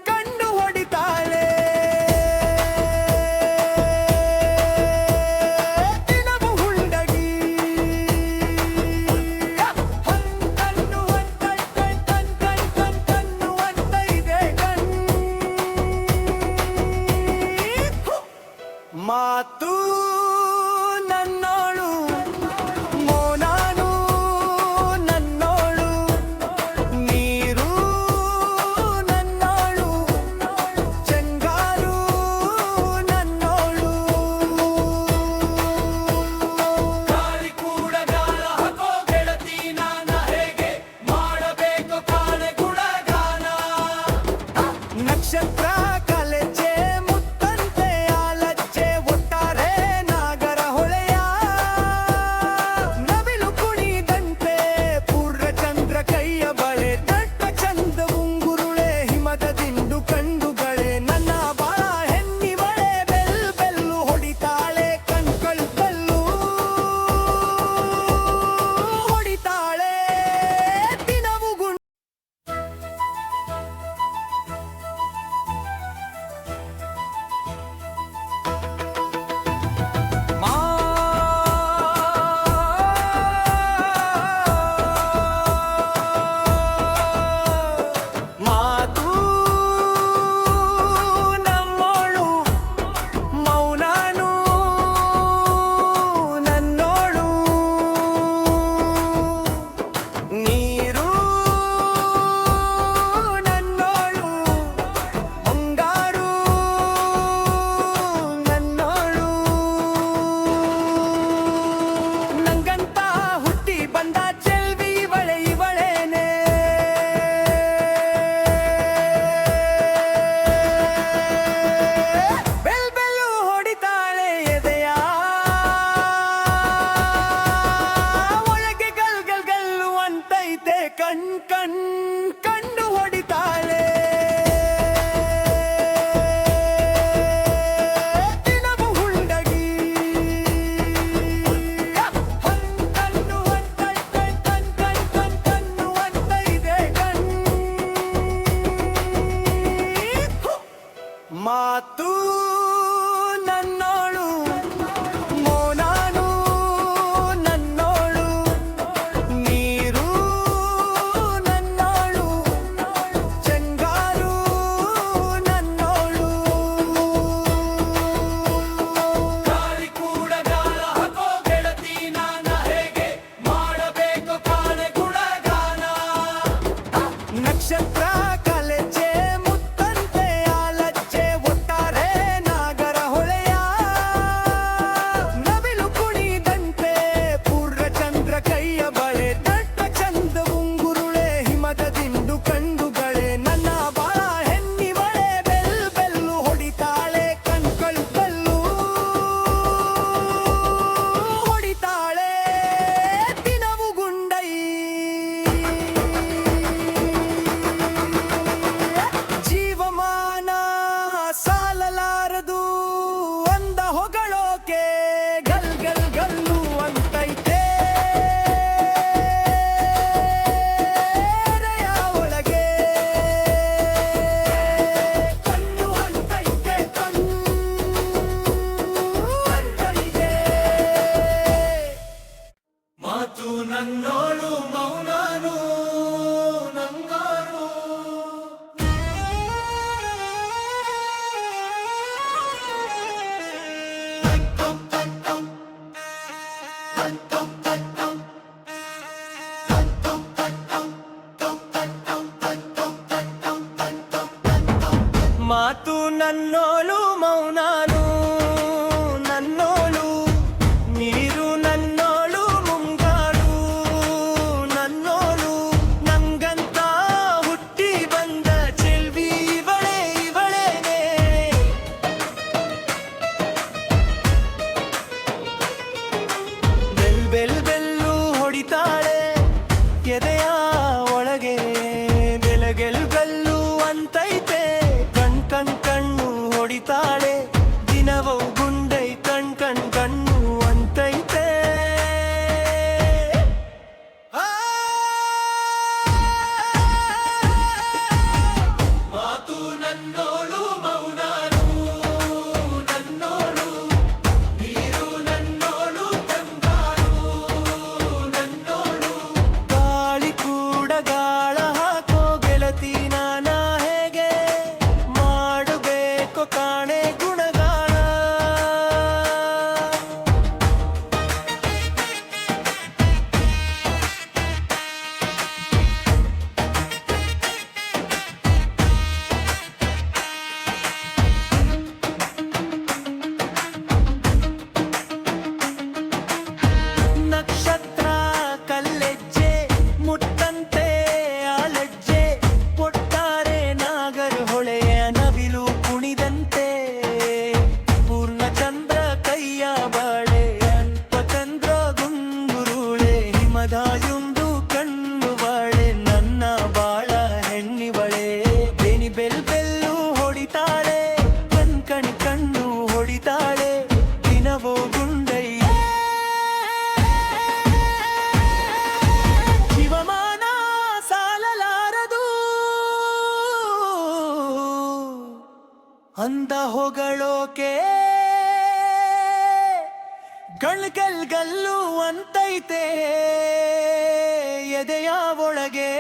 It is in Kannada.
ಕಣ್ಣು ಹೊಡಿತಾಳೆ. ದಿನವು ಹುಂಡಗಿ ಕಣ್ಣು ಕಣ್ಣು ಅಂತ ಇದೆ ಮಾತು ನನ್ನೋಳು ಮೌನಾನು ನನ್ನೋಳು ನೀರು ನನ್ನೋಳು ಚೆಂಗಾರು ನನ್ನೋಳು ಗಾಳಿ ಕೂಡ ಗಾಳ ಹಾಕೋ ಗೆಳತಿ ನಾನ ಹೇಗೆ ಮಾಡಬೇಕು ಕಾಣೆ ಗುಣಗಾನ ನಕ್ಷತ್ರ ಕಲೆಚೆ ಮುತ್ತಂತೆ ಆಲಚ್ಚೆ ಒಟ್ಟಾರೆ ನಾಗರ ಹೊಳೆಯ ನವಿಲು ಕುಣಿದಂತೆ ಪೂರ್ಣಚಂದ್ರ ಕೈಯ ಬಳೆ ದಟ್ಟ ಚಂದ ಉಂಗುರುಳೆ ಹಿಮದ ದಿಂಡು ಕಂಡುಗಳೇ ನನ್ನ ಬಾಳ ಹೆಣ್ಣಿವಳೆ ಬೆಲ್ಲು ಹೊಡಿತಾಳೆ ಕಣ್ಕಳ್ಕಲ್ಲು ಹೊಡಿತಾಳೆ ದಿನವು ಮಾತು ನಮ್ಮೋಳು ಮೌನಾನು ನನ್ನೋಳು ನೀರು ನನ್ನೋಳು ಮುಂಗಾರು ನನ್ನೋಳು ನಂಗಂತ ಹುಟ್ಟಿ ಬಂದ ಚೆಲ್ವಿ ಇವಳೇನೆ ಬೆಲ್ಲು ಹೊಡಿತಾಳೆ ಎದೆಯ ಒಳಗೆ ಗಲ್ಲು ಅಂತೈತೆ ಕಣ್ಣು ಹೊಡಿತಾಳೆ ದಿನವು ಹುಂಡಗಿ ಕಣ್ಣು ಅಂತ ಇದೆ ಮಾತು ನನ್ನೋಳು ಮೌನಾನು ನನ್ನೋಳು ನೀರು ನನ್ನೋಳು ಚೆಂಗಾರು ನನ್ನೋಳು ಗಾಳಿ ಕೂಡ ಗಾಳ ಹಾಕೋ ಗೆಳತಿ ನಾನ ಹೇಗೆ ಮಾಡಬೇಕು ಕಾಣೆ ಗುಣಗಾನ ನಕ್ಷತ್ರ ಕಲೆಚೆ ಮುತ್ತಂತೆ ಆಲಚ್ಚೆ ಒಟ್ಟಾರೆ ನಾಗರ ಹೊಳೆಯ ನವಿಲು ಕುಣಿದಂತೆ ಪೂರ್ಣಚಂದ್ರ ಕೈಯ ಬಳೆ ದಟ್ಟ ಚಂದ ಉಂಗುರುಳೆ ಹಿಮದ ದಿಂಡು ಕಂಡುಗಳೇ ನನ್ನ ಬಾಳ ಹೆಣ್ಣಿವಳೆ ಬೆಲ್ಲು ಹೊಡಿತಾಳೆ ಕಣ್ಕಳ್ಕಲ್ಲು ಹೊಡಿತಾಳೆ ದಿನವು ಗುಂಡೈ ಜೀವಮಾನ ಸಾಲಲಾರದು ಅಂದ ಹೊಗಳೋಕೆ ಗಲ್ಲು ಅಂತೈತೆ ಎದೆಯ ಒಳಗೆ ಕಣ್ಣು ಅಂತೈತೆ ಅಂತೈತೆ ಮಾತು ನನ್ನೋಳು ಮೌನಾನು ನಂಗಾರು ಮಾತು ನನ್ನೋಳು ಮೌನಾನು ನನ್ನೋಳು ನೀರು ನನ್ನೋಳು ಮುಂಗಾರು ನನ್ನೋಳು ನಂಗಂತ ಹುಟ್ಟಿ ಬಂದ ಚೆಲ್ವಿ ಇವಳೇನೆ ಬೆಲ್ಲು ಹೊಡಿತಾಳೆ ಎದೆಯ ಒಳಗೆ ಗಲ್ಲು ಅಂತೈತೆ ಕಣ್ಣು ಹೊಡಿತಾಳೆ ಅಂದ ಹೊಗಳೋಕೆ ಗಲ್ಗಲ್ಗಲ್ಲು ಅಂತೈತೆ ಎದೆಯ ಒಳಗೆ.